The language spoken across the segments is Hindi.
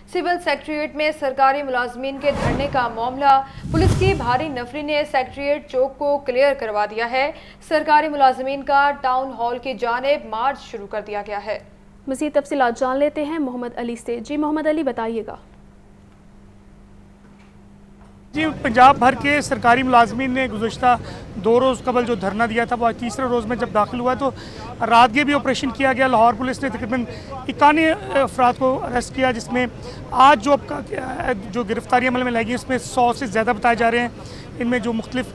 सिविल सेक्रेटेरिएट में सरकारी मुलाजमीन के धरने का मामला, पुलिस की भारी नफरी ने सेक्रेटेरिएट चौक को क्लियर करवा दिया है। सरकारी मुलाजमीन का टाउन हॉल की जानिब मार्च शुरू कर दिया गया है। मज़ीद तफसीलात जान लेते हैं मोहम्मद अली से। जी मोहम्मद अली, बताइएगा। जी, पंजाब भर के सरकारी मुलाजमीन ने गुज़श्ता 2 रोज़ कबल जो धरना दिया था, वो आज तीसरे रोज़ में जब दाखिल हुआ तो रात के भी ऑपरेशन किया गया। लाहौर पुलिस ने तकरीबन 91 अफराद को अरेस्ट किया, जिसमें आज जो गिरफ्तारी अमल में लगी उसमें 100 से ज़्यादा बताए जा रहे हैं। इनमें जो मुख्तलिफ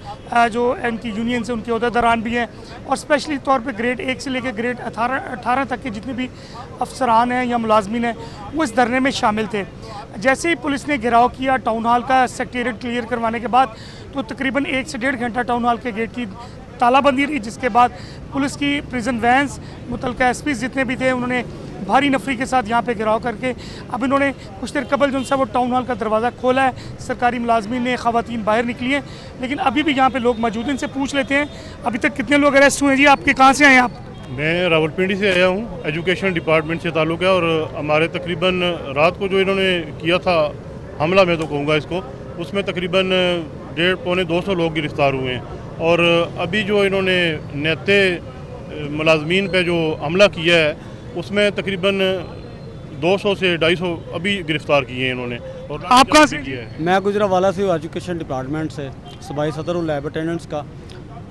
जो इनकी यूनियन से उनके अहदेदारान भी हैं और स्पेशली तौर पर ग्रेड 1 से लेकर ग्रेड 18 तक के जितने भी अफसरान हैं या मुलाजमीन हैं वो इस धरने में शामिल थे। जैसे ही पुलिस ने घेराव किया टाउन हॉल का सेक्रेटेरिएट क्लियर करवाने के बाद, तो तकरीबन 1 से 1.5 घंटा टाउन हॉल के गेट की तालाबंदी रही, जिसके बाद पुलिस की प्रिजन वैन्स, मुतलका एसपी जितने भी थे, उन्होंने भारी नफरी के साथ यहाँ पे घेराव करके अब इन्होंने कुछ देर कबल जो उनसे वो टाउन हॉल का दरवाज़ा खोला है। सरकारी मुलाजमीन ने, ख़वातीन बाहर निकली हैं, लेकिन अभी भी यहाँ पे लोग मौजूद हैं। इनसे पूछ लेते हैं अभी तक कितने लोग अरेस्ट हुए हैं। जी, आपके कहाँ से आए हैं आप? मैं रावलपिंडी से आया हूँ, एजुकेशन डिपार्टमेंट से ताल्लुक़ है। और हमारे तकरीबन रात को जो इन्होंने किया था हमला, मैं तो कहूँगा इसको, उसमें तकरीबन 150-200 लोग गिरफ़्तार हुए हैं। और अभी जो इन्होंने नेते मुलाजमीन पे जो हमला किया है उसमें तकरीबन 200 से 250 अभी गिरफ़्तार किए हैं इन्होंने। और आप कहाँ से? किया है? मैं गुजरावाला से हूँ, एजुकेशन डिपार्टमेंट से सूबाई सदर हूँ लैब अटेंडेंट्स का।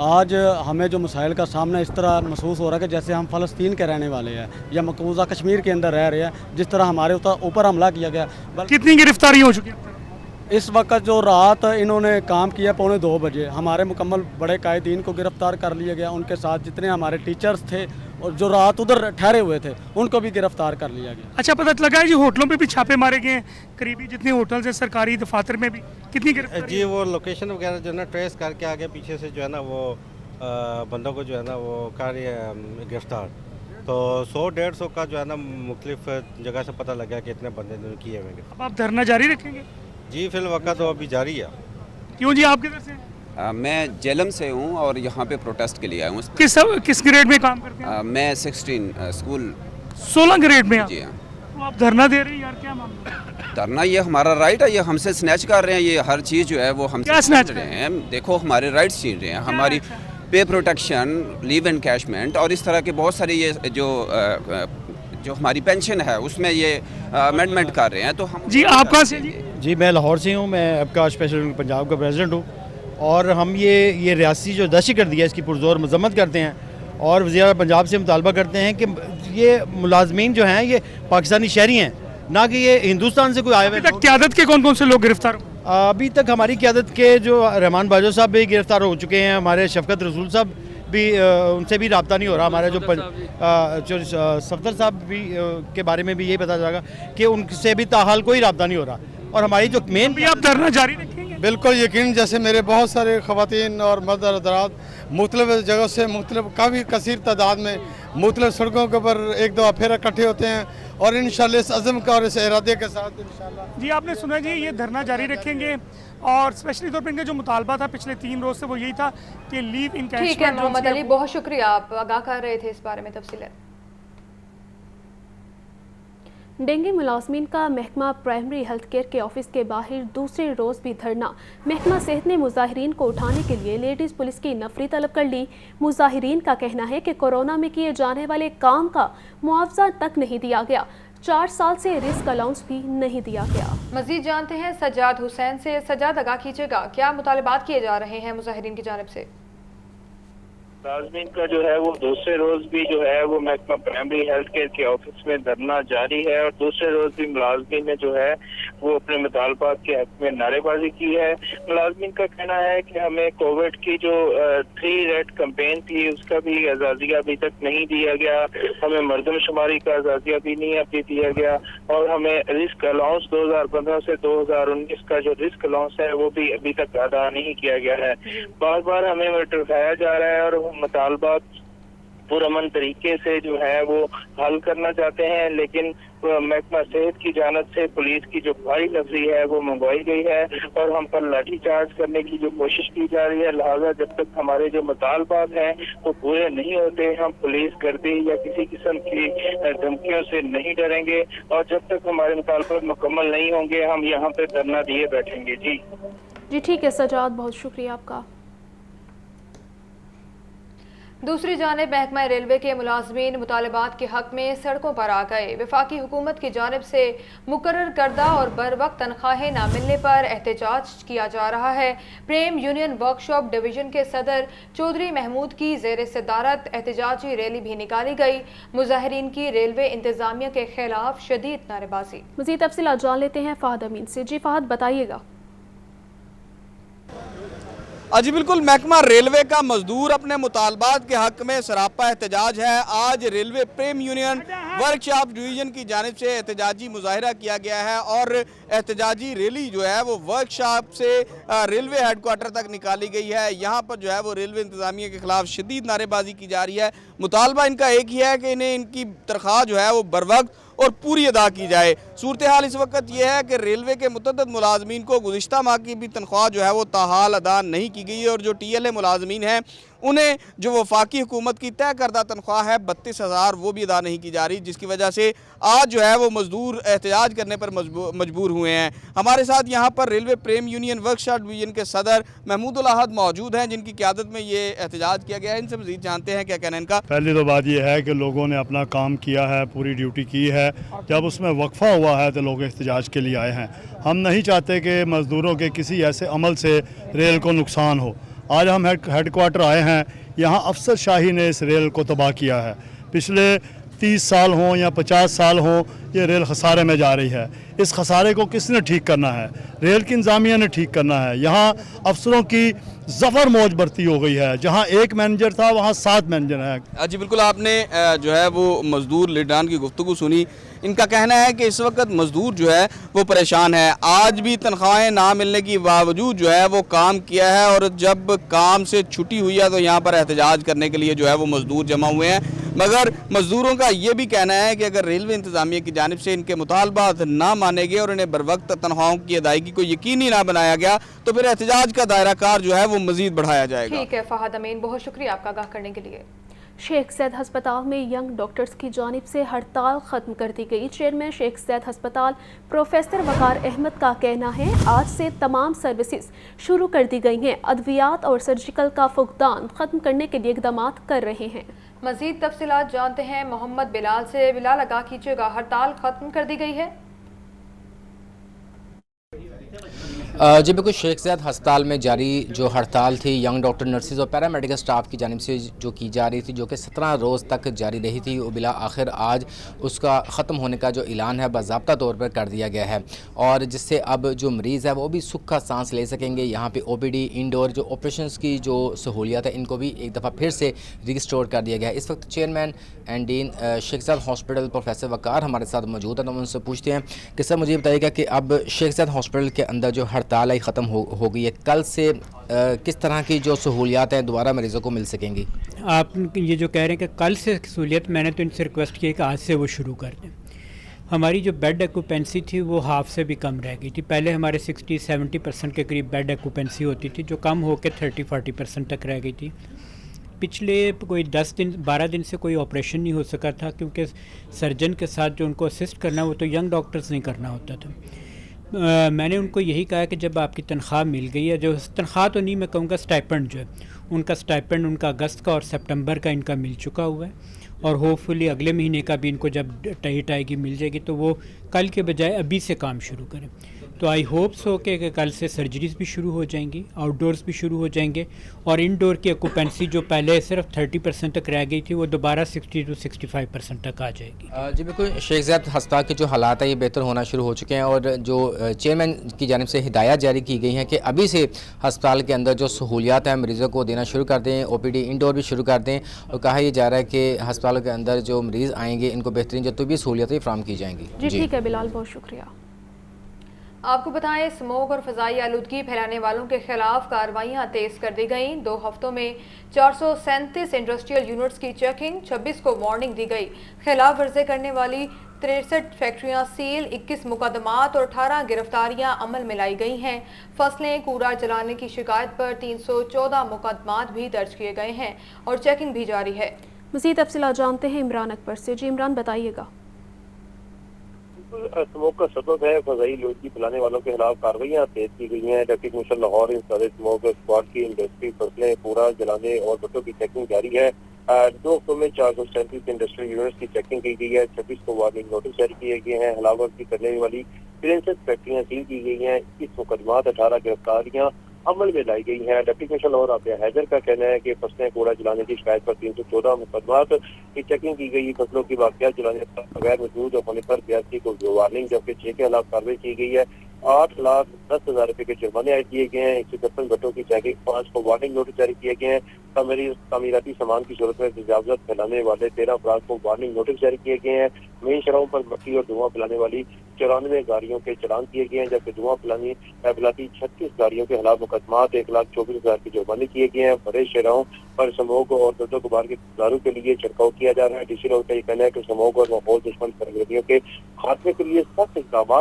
आज हमें जो मसाइल का सामना इस तरह महसूस हो रहा है कि जैसे हम फ़लस्तीन के रहने वाले हैं या मकबूजा कश्मीर के अंदर रह रहे हैं, जिस तरह हमारे ऊपर हमला किया गया। कितनी गिरफ्तारी हो चुकी है इस वक्त? जो रात इन्होंने काम किया 2:45 बजे, हमारे मुकम्मल बड़े कायदीन को गिरफ़्तार कर लिया गया। उनके साथ जितने हमारे टीचर्स थे और जो रात उधर ठहरे हुए थे उनको भी गिरफ्तार कर लिया गया। अच्छा, पता लगा है जी होटलों पे भी छापे मारे गए हैं, करीबी जितने होटल्स हैं सरकारी दफातर में भी। कितनी गिरफ्तारी? जी, वो लोकेशन वगैरह जो है ना ट्रेस करके आगे पीछे से जो है ना वो बंदों को जो है ना वो कर गिरफ्तार। तो 100-150 का जो है ना मुख्तलिफ जगह से पता लगा कि इतने बंदे ने किए हुए। अब आप धरना जारी रखेंगे? जी, फिलहाल तो अभी जारी है। क्यों जी, आप किधर से? मैं जेलम से हूँ और यहाँ पे प्रोटेस्ट के लिए आया हूँ। किस ग्रेड में काम करते हैं? मैं 16 स्कूल 16 ग्रेड में। जी हाँ। तो आप धरना दे रहे हैं यार, क्या मामला? धरना ये हमारा राइट है, ये हमसे स्नैच कर रहे हैं। ये हर चीज़ जो है वो हमसे क्या स्नैच रहे हैं। देखो, हमारे राइट्स छीन रहे हैं, हमारी पे प्रोटेक्शन, लीव एनकैशमेंट और इस तरह के बहुत सारे ये जो हमारी पेंशन है उसमें ये अमेंडमेंट कर रहे हैं। तो हम जी, आप कहाँ से? जी, मैं लाहौर से हूँ। मैं आपका स्पेशल पंजाब का प्रेसिडेंट हूँ और हम ये रियासी जो दहशतगर्दी है इसकी पुरजोर मजम्मत करते हैं और वज़ीर पंजाब से मुतालबा करते हैं कि ये मुलाजमीन जो हैं ये पाकिस्तानी शहरी हैं, ना कि ये हिंदुस्तान से कोई आए हुए। अभी तक क़यादत के कौन कौन से लोग गिरफ्तार हुए? अभी तक हमारी क़यादत के जो रहमान बाजो साहब भी गिरफ्तार हो चुके हैं, हमारे शफकत रसूल साहब भी, उनसे भी रब्ता नहीं हो रहा। हमारे जो सफदर साहब भी के बारे में भी यही पता चला कि उनसे भी ताहाल कोई रब्ता नहीं हो रहा। और हमारी जो मेन भी आप धरना जारी रखेंगे? बिल्कुल यकीन। जैसे मेरे बहुत सारे ख़वातीन और मर्द हज़रात मुख्तलिफ़ जगहों से काफ़ी कसीर तादाद में मुख्तलिफ़ सड़कों के ऊपर एक दफ़ा फिर इकट्ठे होते हैं और इंशाअल्लाह इस अज़म का और इस इरादे के साथ इंशाअल्लाह। जी, आपने सुना जी, ये धरना जारी रखेंगे और स्पेशली तौर पर इनका जो मुतालबा था पिछले 3 रोज से वो यही था कि लीव इन कैश। ठीक है मोहम्मद अली, बहुत शुक्रिया, आप आगाह कर रहे थे इस बारे में तफसील। डेंगू मुलाजमीन का महकमा प्राइमरी हेल्थ केयर के ऑफिस के बाहर दूसरे रोज़ भी धरना। महकमा सेहत ने मुजाहिरीन को उठाने के लिए लेडीज़ पुलिस की नफरी तलब कर ली। मुजाहिरीन का कहना है कि कोरोना में किए जाने वाले काम का मुआवजा तक नहीं दिया गया, 4 साल से रिस्क अलाउंस भी नहीं दिया गया। मजीद जानते हैं सज्जाद हुसैन से। सज्जाद, आगाह कीजिएगा, क्या मुतालबात किए जा रहे हैं मुजाहिरीन की जानिब से? मुलाजमीन का जो है वो दूसरे रोज भी जो है वो महकमा प्राइमरी हेल्थ केयर के ऑफिस में धरना जारी है और दूसरे रोज भी मुलाजमीन ने जो है वो अपने मुतालबात के हक में नारेबाजी की है। मुलाजमीन का कहना है कि हमें कोविड की जो 3 रेड कैंपेन थी उसका भी एजाजिया अभी तक नहीं दिया गया, हमें मरदमशुमारी का एजाजिया भी नहीं अभी दिया गया और हमें रिस्क अलाउंस 2015 से 2019 का जो रिस्क अलाउंस है वो भी अभी तक अदा नहीं किया गया है। बार बार हमें उठाया जा रहा है और मुतालबात पुरअमन तरीके से जो है वो हल करना चाहते हैं, लेकिन महकमा सेहत की जानिब से पुलिस की जो भारी नफरी है वो मंगवाई गई है और हम पर लाठीचार्ज करने की जो कोशिश की जा रही है। लिहाजा जब तक हमारे जो मुतालबात हैं वो पूरे नहीं होते, हम पुलिस गर्दी या किसी किस्म की धमकियों से नहीं डरेंगे और जब तक हमारे मुतालबात मुकम्मल नहीं होंगे हम यहाँ पे धरना दिए बैठेंगे। जी ठीक है सजाद, बहुत शुक्रिया आपका। दूसरी जानिब महकमा रेलवे के मुलाजमीन मुतालबात के हक में सड़कों पर आ गए। वफाकी हुकूमत की जानिब से मुकर्रर करदा और बर वक्त तनख्वाहें न मिलने पर एहतजाज किया जा रहा है। प्रेम यूनियन वर्कशॉप डिवीजन के सदर चौधरी महमूद की ज़ेर सदारत एहतजाजी रैली भी निकाली गई। मुजाहिरीन की रेलवे इंतजामिया के खिलाफ शदीद नारेबाजी। मज़ीद तफसीलात जान लेते हैं फ़हद अमीन से। जी फ़हद, बताइएगा। जी बिल्कुल, महकमा रेलवे का मजदूर अपने मुतालबात के हक में सरापा एहतजाज है। आज रेलवे प्रेम यूनियन वर्कशॉप डिवीजन की जानिब से एहतजाजी मुजाहिरा किया गया है और एहतजाजी रैली जो है वो वर्कशॉप से रेलवे हेडक्वार्टर तक निकाली गई है। यहाँ पर जो है वो रेलवे इंतजामिया के खिलाफ शदीद नारेबाजी की जा रही है। मुतालबा इनका एक ही है कि इन्हें इनकी तनख्वाह जो है वो बर वक्त और पूरी अदा की जाए। सूरत हाल इस वक्त यह है कि रेलवे के मुतअद्दिद मुलाजमीन को गुज़िश्ता माह की भी तनख्वाह जो है वो ताहाल अदा नहीं की गई है और जो TLA मुलाजमीन हैं उन्हें जो वफाकी हुकूमत की तय करदा तनख्वाह है 32,000 वो भी अदा नहीं की जा रही, जिसकी वजह से आज जो है वो मजदूर एहतजाज करने पर मजबूर हुए हैं। हमारे साथ यहाँ पर रेलवे प्रेम यूनियन वर्कशॉप डिवीजन के सदर महमूदुल अहद मौजूद हैं जिनकी क़यादत में ये एहतजाज किया गया है। इनसे मज़ीद जानते हैं क्या कहना है इनका। पहली तो बात यह है कि लोगों ने अपना काम किया है, पूरी ड्यूटी की है। जब उसमें वक्फा हुआ है तो लोग एहतजाज के लिए आए हैं। हम नहीं चाहते कि मज़दूरों के किसी ऐसे अमल से रेल को नुकसान हो। आज हम हेडक्वार्टर आए हैं, यहाँ अफसर शाही ने इस रेल को तबाह किया है। पिछले 30 साल हों या 50 साल हों ये रेल खसारे में जा रही है। इस खसारे को किसने ठीक करना है? रेल की इंतजामिया ने ठीक करना है। यहाँ अफसरों की ज़फ़र मौज बरती हो गई है, जहाँ एक मैनेजर था वहाँ 7 मैनेजर हैं। जी बिल्कुल, आपने जो है वो मज़दूर लीडरान की गुफ्तगू सुनी। इनका कहना है कि इस वक्त मज़दूर जो है वो परेशान है। आज भी तनख्वाहें ना मिलने के बावजूद जो है वो काम किया है और जब काम से छुट्टी हुई है तो यहाँ पर एहतजाज करने के लिए जो है वो मज़दूर जमा हुए हैं। मगर मज़दूरों का ये भी कहना है कि अगर रेलवे इंतजामिया की जानिब से इनके मुतालबात ना माने गए और इन्हें बर वक्त तनख्वाहों की अदायगी को यकीनी ना बनाया गया तो फिर एहतजाज का दायरा कार जो है वो मज़ीद बढ़ाया जाएगा। ठीक है फ़हद अमीन, बहुत शुक्रिया आपका आगाह करने के लिए। शेख ज़ैद हस्पताल में यंग डॉक्टर्स की जानिब से हड़ताल ख़त्म कर दी गई। चेयरमैन शेख ज़ैद हस्पताल प्रोफेसर वकार अहमद का कहना है आज से तमाम सर्विसेज शुरू कर दी गई हैं। अद्वियात और सर्जिकल का फुकदान ख़त्म करने के लिए इक़दाम कर रहे हैं। मज़ीद तफसीलात जानते हैं मोहम्मद बिलाल से। बिलाल, आगाह कीजिएगा, हड़ताल ख़त्म कर दी गई है? जी बिल्कुल, शेख ज़ैद हस्पताल में जारी जो हड़ताल थी यंग डॉक्टर, नर्सिस और पैरामेडिकल स्टाफ की जानिब से जो की जा रही थी, जो कि 17 रोज़ तक जारी रही थी, वो बिला आखिर आज उसका ख़त्म होने का जो ऐलान है बाज़ाब्ता तौर पर कर दिया गया है और जिससे अब जो मरीज़ है वो भी सुख का सांस ले सकेंगे। यहाँ पे OPD इंडोर जो ऑपरेशंस की जो सहूलियत है इनको भी एक दफ़ा फिर से रिस्टोर कर दिया गया है। इस वक्त chairman and dean Sheikh Zayed hospital professor Waqar हमारे साथ मौजूद है, तो उनसे पूछते हैं कि सर मुझे बताइएगा कि अब शेख ज़ैद हॉस्पिटल के अंदर जो हड़ताल है ख़त्म हो गई है, कल से किस तरह की जो सहूलियात हैं दोबारा मरीज़ों को मिल सकेंगी? आप ये जो कह रहे हैं कि कल से सहूलियत, मैंने तो इनसे रिक्वेस्ट की कि आज से वो शुरू कर दें। हमारी जो बेड एक्यूपेंसी थी वो हाफ से भी कम रह गई थी। पहले हमारे 60-70% के करीब बेड एक्यूपेंसी होती थी जो कम होकर 30-40% तक रह गई थी। पिछले कोई 10-12 दिन से कोई ऑपरेशन नहीं हो सका था क्योंकि सर्जन के साथ जो उनको असिस्ट करना वो तो यंग डॉक्टर्स नहीं करना होता था। मैंने उनको यही कहा कि जब आपकी तनख्वाह मिल गई है, जो तनख्वाह तो नहीं मैं कहूँगा स्टाइपेंड जो है उनका स्टाइपेंड उनका अगस्त का और सितंबर का इनका मिल चुका हुआ है और होपफुली अगले महीने का भी इनको जब टाइट आएगी मिल जाएगी तो वो कल के बजाय अभी से काम शुरू करें। तो आई होप्स हो कि कल से सर्जरीज भी शुरू हो जाएंगी, आउटडोर्स भी शुरू हो जाएंगे और इनडोर की ऑक्यूपेंसी जो पहले सिर्फ 30% तक रह गई थी वो दोबारा 60-65% तक आ जाएगी। जी बिल्कुल, शेख ज़ैद हस्पताल के जो हालात है ये बेहतर होना शुरू हो चुके हैं और जो चेयरमैन की जानिब से हिदायत जारी की गई हैं कि अभी से हस्पताल के अंदर जो सहूलियात हैं मरीज़ों को देना शुरू कर दें, OPD इंडोर भी शुरू कर दें और कहा यह जा रहा है कि हस्पतालों के अंदर जो मरीज़ आएंगे इनको बेहतरीन जो तबी सहूलियतें फराहम की जाएंगी। जी ठीक है बिलाल, बहुत शुक्रिया। आपको बताएं, स्मोक और फजाई आलूदगी फैलाने वालों के खिलाफ कार्रवाइयां तेज कर दी गईं। 2 हफ्तों में 437 इंडस्ट्रियल यूनिट्स की चेकिंग, 26 को वार्निंग दी गई। खिलाफ वर्जी करने वाली 63 फैक्ट्रियां सील, 21 मुकदमात और 18 गिरफ्तारियां अमल में लाई गई हैं। फसलें कूड़ा जलाने की शिकायत पर 314 मुकदमात भी दर्ज किए गए हैं और चेकिंग भी जारी है। मज़ीद तफसीलात जानते हैं इमरान अकबर से। जी इमरान, बताइएगा। स्मोक का सबब है फजाई आलूदगी फैलाने वालों के खिलाफ कार्रवाइयां तेज की गई हैं। Deputy commissioner Lahore inspector smoke squad की इंडस्ट्री फसलें कूड़ा जलाने और भट्टों की चेकिंग जारी है। 2 हफ्तों में 437 इंडस्ट्रियल यूनिट्स की चेकिंग की गई है। 26 को वार्निंग नोटिस जारी किए गए हैं। खिलाफवर्जी करने वाली 63 फैक्ट्रियां सील की गई हैं। 21 मुकदमात, 18 गिरफ्तारियां अमल में लाई गई हैं। डिप्टी कमिश्नर लाहौर आबिया हैदर का कहना है कि फसलें कूड़ा जलाने की शिकायत पर 314 मुकदमात की चेकिंग की गई। फसलों की वाकयात जलाने पर बगैर मौजूद होने पर 82 को वार्निंग, जबकि 6 के खिलाफ कार्रवाई की गई है। 8,10,000 रुपए के जुर्माने आयद किए गए हैं। 153 भट्टों की चेकिंग, 5 को वार्निंग नोटिस जारी किए गए हैं। तामीराती सामान की सूरत में तजावुज़ात फैलाने वाले 13 अफराद को वार्निंग नोटिस जारी किए गए हैं। मेन शराहों पर मक्खी और धुआं फैलाने वाली 94 गाड़ियों के चलान किए गए हैं, जबकि धुआं फैलाती 36 गाड़ियों के खिलाफ मुकदमात 1,24,000 के जुर्माने किए गए हैं। बड़े शहरों पर स्मोक और दर्दो गुबार के दारू के लिए छिड़काव किया जा रहा है। डीसी लाहौर का ये कहना है कि स्मोक और माहौल दुश्मन सरगर्मियों के खात्मे के लिए सख्त इक़दाम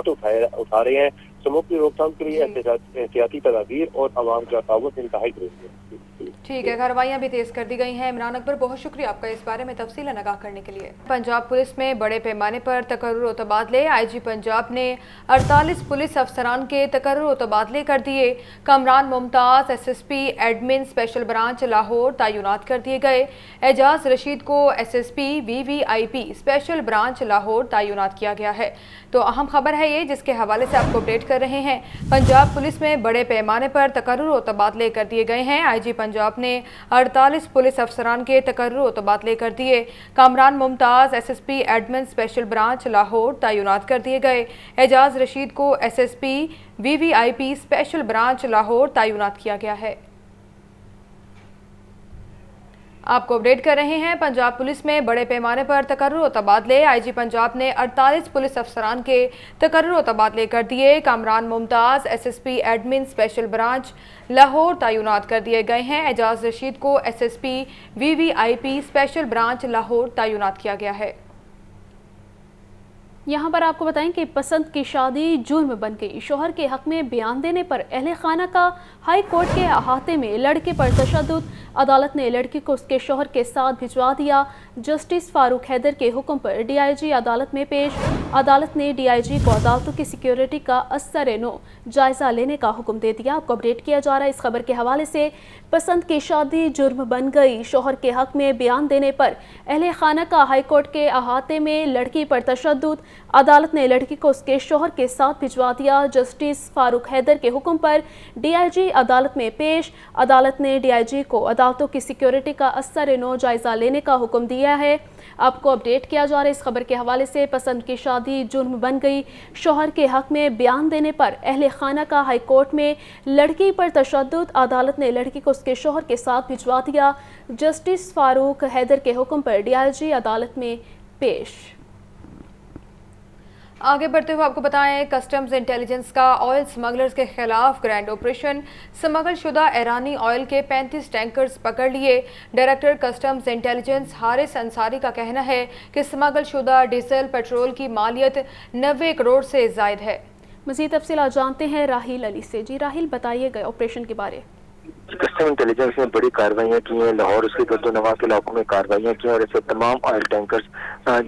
उठा रहे हैं। स्मोक की रोकथाम के लिए एहतियाती तदाबीर और आवाम का ताउन इंतहाई जरूरी है। ठीक है, कार्रवाइयां भी तेज कर दी गई हैं। इमरान अकबर, बहुत शुक्रिया आपका इस बारे में तफसीलन आगाह करने के लिए। पंजाब पुलिस में बड़े पैमाने पर तकर्रुर और तबादले। आईजी पंजाब ने 48 पुलिस अफसरान के तकर्रुर और तबादले कर दिए। Kamran Mumtaz SSP admin special branch Lahore तैनात कर दिए गए। एजाज रशीद को SSP VVIP special branch Lahore तैनात किया गया है। तो अहम खबर है ये, जिसके हवाले से आपको अपडेट कर रहे हैं। पंजाब पुलिस में बड़े पैमाने पर तकर्रुर और तबादले कर दिए गए हैं। आईजी पंजाब ने 48 पुलिस अफसरान के तकर्रुर और तबादले कर दिए। Kamran Mumtaz SSP admin special branch Lahore तैनात कर दिए गए। एजाज रशीद को SSP VVIP special branch Lahore तैनात किया गया है। आपको अपडेट कर रहे हैं। पंजाब पुलिस में बड़े पैमाने पर तकर्रुर और तबादले। आईजी पंजाब ने 48 पुलिस अफसरान के तकर्रुर और तबादले कर दिए। Kamran Mumtaz SSP admin special branch Lahore तैनात कर दिए गए हैं। एजाज रशीद को SSP VVIP special branch Lahore तैनात किया गया है। यहाँ पर आपको बताएं कि पसंद की शादी जुर्म बन गई। शोहर के हक में बयान देने पर अहले खाना का हाई कोर्ट के अहाते में। लड़के पर तशद्दुद, अदालत ने लड़की को उसके शोहर के साथ भिजवा दिया। जस्टिस फारूक हैदर के हुक्म पर DIG अदालत में पेश। अदालत ने DIG को अदालतों की सिक्योरिटी का असर-ए-नो जायज़ा लेने का हुक्म दे दिया। आपको अपडेट किया जा रहा है इस खबर के हवाले से। पसंद की शादी जुर्म बन गई। शोहर के हक में बयान देने पर अहले खाना का हाई कोर्ट के अहाते में। लड़की पर तशद्दुद, अदालत ने लड़की को उसके शोहर के साथ भिजवा दिया। जस्टिस फारूक हैदर के हुक्म पर DIG अदालत में पेश। अदालत ने DIG को अदालतों की सिक्योरिटी का असर-ए-नो जायज़ा लेने का हुक्म दिया है। आपको अपडेट किया जा रहा है इस खबर के हवाले से। पसंद की शादी जुर्म बन गई। शोहर के हक में बयान देने पर अहले खाना का हाई कोर्ट में। लड़की पर तशद्दुद, अदालत ने लड़की को उसके शोहर के साथ भिजवा दिया। जस्टिस फारूक हैदर के हुक्म पर DIG अदालत में पेश। आगे बढ़ते हुए आपको बताएं, कस्टम्स इंटेलिजेंस का ऑयल स्मगलर्स के खिलाफ ग्रैंड ऑपरेशन। स्मगल शुदा ईरानी ऑयल के 35 टैंकर्स पकड़ लिए। Director customs intelligence Haris Ansari का कहना है कि स्मगल शुदा डीजल पेट्रोल की मालियत 90 करोड़ से ज़ायद है। मज़ीद तफसीलात जानते हैं राहिल अली से। जी राहिल, बताइएगा ऑपरेशन के बारे। कस्टम इंटेलिजेंस ने बड़ी कार्रवाइयाँ की हैं। लाहौर उसके गर्दोनवाह के इलाकों में कार्रवाइयाँ की हैं और ऐसे तमाम ऑयल टैंकर्स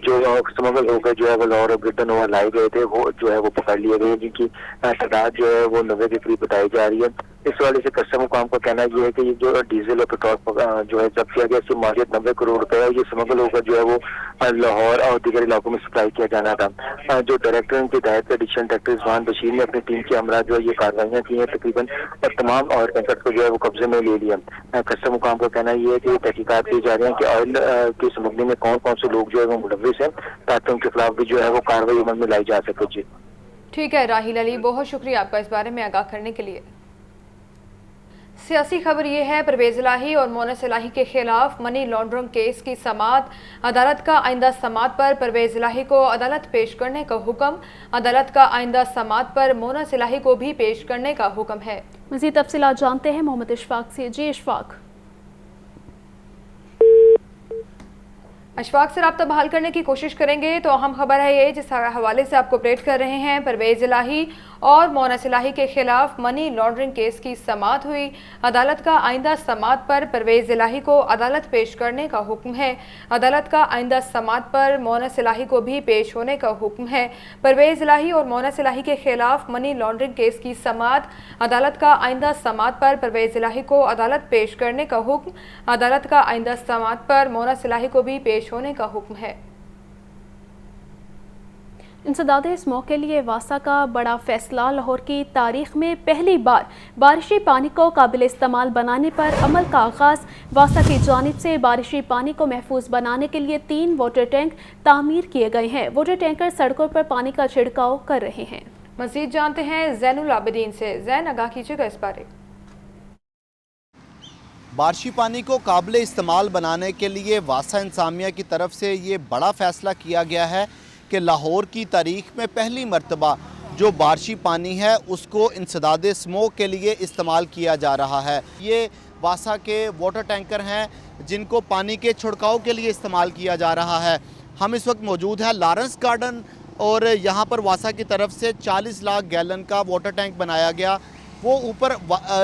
जो स्मगल होकर जो है वो लाहौर और गर्दोनवाह लाए गए थे, वो जो है वो पकड़ लिए गए, जिनकी तादाद जो है वो 90 के करीब बताई जा रही है। इस वाले से कस्टम हुकाम का कहना यह है कि ये जो डीजल और पेट्रोल जो है जब्त किया गया, इसकी मालियत 90 करोड़ रुपए है। ये स्मगल होकर जो है वो लाहौर और दीगर इलाकों में सप्लाई किया जाना था। जो डायरेक्टर उनकी हिदायत एडिशनल डायरेक्टर रिजवान बशीर ने अपनी टीम के हमरा जो है ये कार्रवाइयाँ की हैं तकरीबन, और तमाम ऑयल टैंकर्स को जो है वो कब्जे में ले लिया। कस्टम हुकाम का कहना यह है कि तहकीकात की जा रही है कि ऑयल की स्मगलिंग में कौन कौन से लोग जो है वो मुलविस हैं, ताकि उनके खिलाफ भी जो है वो कार्रवाई अमल में लाई जा सके। जी ठीक है राहिल अली, बहुत शुक्रिया आपका इस बारे में आगाह करने के लिए। सियासी खबर ये है, परवेज इलाही और मोनस इलाही के खिलाफ मनी लॉन्ड्रिंग केस की समाअत। अदालत का आइंदा समाअत पर परवेज इलाही को अदालत पेश करने का हुक्म। अदालत का आइंदा समाअत पर मोनस इलाही को भी पेश करने का हुक्म है। मज़ीद तफसीलात जानते हैं मोहम्मद इशफाक से। जी इशफाक। अशफाक से रब्ता बहाल करने की कोशिश करेंगे। तो अहम खबर है ये, जिस हवाले से आपको अपडेट कर रहे हैं, परवेज इलाही और मोनस इलाही के खिलाफ मनी लॉन्ड्रिंग केस की समाअत हुई। अदालत का आइंदा समाअत पर परवेज इलाही को अदालत पेश करने का हुक्म है। अदालत का आइंदा समाअत पर मोनस इलाही को भी पेश होने का हुक्म है। परवेज इलाही और मोनस इलाही के खिलाफ मनी लॉन्ड्रिंग केस की समाअत। अदालत का आइंदा समाअत पर परवेज इलाही को अदालत पेश करने का हुक्म। अदालत का आइंदा समाअत पर मोनस इलाही को भी पेश होने का हुक्म है। इंसदाद स्मोक के लिए वासा का बड़ा फैसला। लाहौर की तारीख में पहली बार बारिशी पानी को काबिल इस्तेमाल बनाने पर अमल का आगाज़। वासा की जानिब से बारिशी पानी को महफूज बनाने के लिए 3 वाटर टैंक तामीर किए गए हैं। वाटर टैंकर सड़कों पर पानी का छिड़काव कर रहे हैं। मज़ीद जानते हैं ज़ैनुल आबिदीन से। ज़ैन, आगाह कीजिएगा इस बारे। बारिशी पानी को काबिल इस्तेमाल बनाने के लिए वासा इंसामिया की तरफ से ये बड़ा फ़ैसला किया गया है कि लाहौर की तारीख में पहली मर्तबा जो बारिशी पानी है उसको इंसदाद स्मोक के लिए इस्तेमाल किया जा रहा है। ये वासा के वाटर टैंकर हैं जिनको पानी के छिड़काव के लिए इस्तेमाल किया जा रहा है। हम इस वक्त मौजूद हैं लॉरेंस गार्डन और यहाँ पर वासा की तरफ से 40 लाख गैलन का वाटर टैंक बनाया गया। वो ऊपर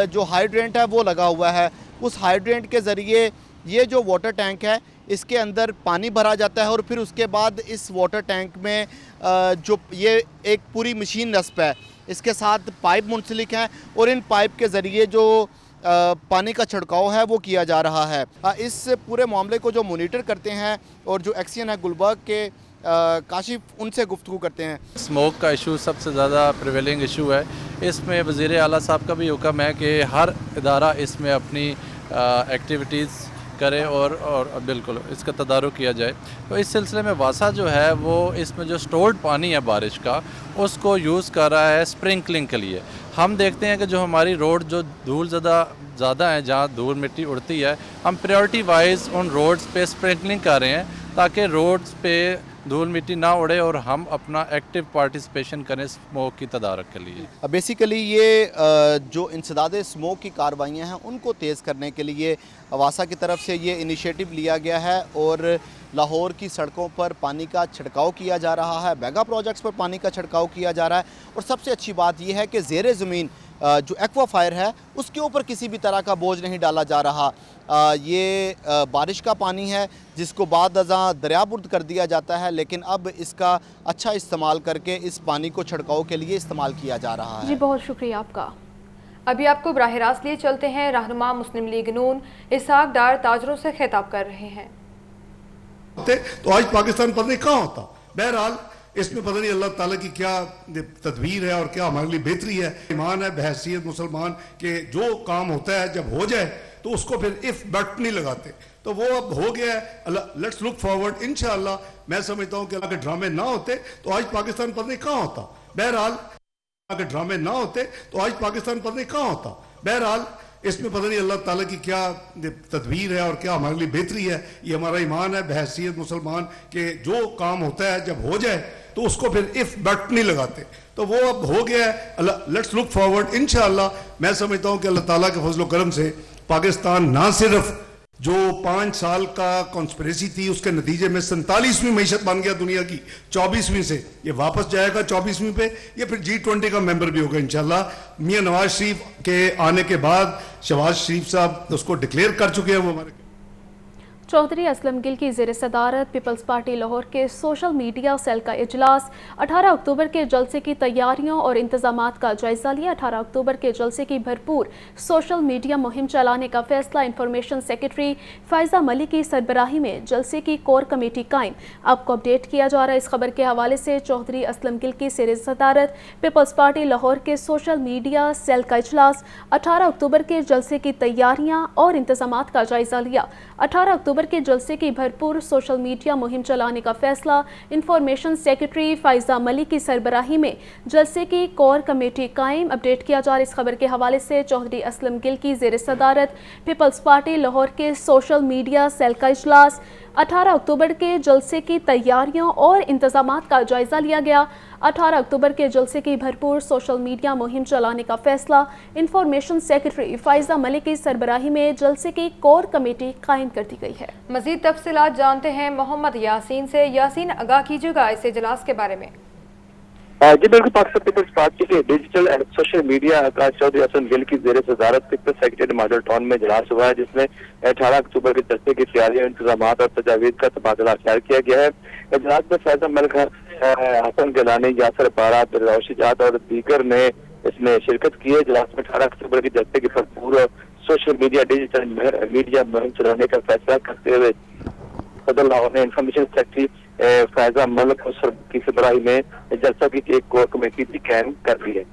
जो हाइड्रेंट है वो लगा हुआ है। उस हाइड्रेंट के ज़रिए ये जो वाटर टैंक है इसके अंदर पानी भरा जाता है और फिर उसके बाद इस वाटर टैंक में जो ये एक पूरी मशीन नस्ब है, इसके साथ पाइप मुंसलिक हैं और इन पाइप के ज़रिए जो पानी का छिड़काव है वो किया जा रहा है। इस पूरे मामले को जो मॉनिटर करते हैं और जो एक्शन है गुलबर्ग के काशिफ, उनसे गुफ्तगू करते हैं। स्मोक का इशू सबसे ज़्यादा प्रिवेलिंग इशू है। इसमें वज़ीर आला साहब का भी हुक्म है कि हर इदारा इसमें अपनी एक्टिविटीज़ करे और बिल्कुल इसका तदारुक किया जाए। तो इस सिलसिले में वासा जो है वो इसमें जो स्टोर्ड पानी है बारिश का उसको यूज़ कर रहा है स्प्रिंकलिंग के लिए। हम देखते हैं कि जो हमारी रोड जो धूल ज़्यादा है, जहाँ धूल मिट्टी उड़ती है, हम प्रायोरिटी वाइज उन रोड्स पे स्प्रिंकलिंग कर रहे हैं ताकि रोड्स पे धूल मिट्टी ना उड़े और हम अपना एक्टिव पार्टिसिपेशन करें स्मोक की तदारक के लिए। बेसिकली ये जो इंसदाद स्मोक की कार्रवाइयाँ हैं उनको तेज़ करने के लिए वासा की तरफ से ये इनिशिएटिव लिया गया है और लाहौर की सड़कों पर पानी का छिड़काव किया जा रहा है, मेगा प्रोजेक्ट्स पर पानी का छिड़काव किया जा रहा है। और सबसे अच्छी बात यह है कि ज़ेरे ज़मीन जो एक्वाफायर है उसके ऊपर किसी भी तरह का बोझ नहीं डाला जा रहा। ये बारिश का पानी है जिसको बाद अज़ां दरियाबुर्द कर दिया जाता है, लेकिन अब इसका अच्छा इस्तेमाल करके इस पानी को छिड़काव के लिए इस्तेमाल किया जा रहा है। जी बहुत शुक्रिया आपका। अभी आपको बराह रास्त लिए चलते हैं। रहनुमा मुस्लिम लीग नून इसहाक डार ताजरों से खिताब कर रहे हैं। तो आज पाकिस्तान पता नहीं कहाँ होता। बहरहाल इसमें पता नहीं अल्लाह ताला की क्या तदबीर है और क्या हमारे लिए बेहतरी है। ईमान है बहैसियत मुसलमान के जो काम होता है जब हो जाए तो उसको फिर इफ बट नहीं लगाते, तो वो अब हो गया है। Let's look forward. इंशाअल्लाह मैं समझता हूँ कि अल्लाह के ड्रामे ना होते तो आज पाकिस्तान पता नहीं कहाँ होता। बहरहाल अगर ड्रामे ना होते तो आज पाकिस्तान पता नहीं कहाँ होता। बहरहाल इसमें पता नहीं अल्लाह ताला की क्या तदबीर है और क्या हमारे लिए बेहतरी है। ये हमारा ईमान है बहैसियत मुसलमान के जो काम होता है जब हो जाए तो उसको फिर इफ बट नहीं लगाते, तो वो अब हो गया है। Let's look forward. इंशाअल्लाह मैं समझता हूँ कि अल्लाह ताला के फजल करम से पाकिस्तान ना सिर्फ जो 5 साल का कॉन्स्पिरेसी थी उसके नतीजे में 47वीं मीशत बन गया दुनिया की, 24वीं से ये वापस जाएगा 24वीं पे, ये फिर G20 का मेंबर भी होगा इंशाल्लाह। मियां नवाज शरीफ के आने के बाद शहबाज शरीफ साहब उसको डिक्लेयर कर चुके हैं वो हमारे। चौधरी असलम गिल की ज़ेर सदारत पीपल्स पार्टी लाहौर के सोशल मीडिया सेल का इजलास। 18 अक्टूबर के जलसे की तैयारियों और इंतजामात का जायजा लिया। 18 अक्टूबर के जलसे की भरपूर सोशल मीडिया मुहिम चलाने का फैसला। इंफॉर्मेशन सेक्रेटरी फायजा मलिक की सरबराही में जलसे की कोर कमेटी कायम। आपको अपडेट किया जा रहा है इस खबर के हवाले से। चौधरी असलम गिल की ज़ेर सदारत पीपल्स पार्टी लाहौर के सोशल मीडिया सेल का इजलास। 18 अक्टूबर के जलसे की तैयारियाँ और इंतजामात का जायजा लिया। 18 अक्टूबर अक्टूबर के जलसे की भरपूर सोशल मीडिया मुहिम चलाने का फैसला। इंफॉर्मेशन सेक्रेटरी फ़ाइज़ा मलिक की सरबराही में जलसे की कोर कमेटी कायम। अपडेट किया जा रहा इस खबर के हवाले से चौधरी असलम गिल की ज़ेर सदारत पीपल्स पार्टी लाहौर के सोशल मीडिया सेल का इजलास। 18 अक्टूबर के जलसे की तैयारियों और इंतजामात का जायजा लिया गया। 18 अक्टूबर के जलसे की भरपूर सोशल मीडिया मुहिम चलाने का फैसला। इंफॉर्मेशन सेक्रेटरी फ़ाइज़ा मलिक की सरबराही में जलसे की कोर कमेटी कायम कर दी गई है। मज़ीद तफसीलात जानते हैं मोहम्मद यासीन से। यासीन, आगाह कीजिएगा इस इजलास के बारे में। जी बिल्कुल, पाकिस्तान पीपल्स पार्टी के डिजिटल एंड सोशल मीडिया का चौधरी असलम गिल की ज़ेर सदारत पीपल्स सेक्रेटरी मॉडल टाउन में इजलास हुआ है, जिसमें 18 अक्टूबर के जलसे की तैयारियों, इंतजाम और तजावीज़ का तबादला ख्याल किया गया है। इजलास में फ़ैज़ा मलिक, हसन गिलानी, यासर बारात, रौशिजात और दीगर ने इसमें शिरकत की है। इजलास में 18 अक्टूबर के जलसे की भरपूर सोशल मीडिया डिजिटल मीडिया मुहिम चलाने का फैसला करते हुए सदर लाहौर ने इंफॉर्मेशन सेक्रेटरी फ़ाइज़ा मलिक की सरबराही में जलसा की एक कोर कमेटी भी कायम कर दी है।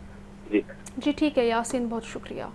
जी ठीक है यासीन, बहुत शुक्रिया।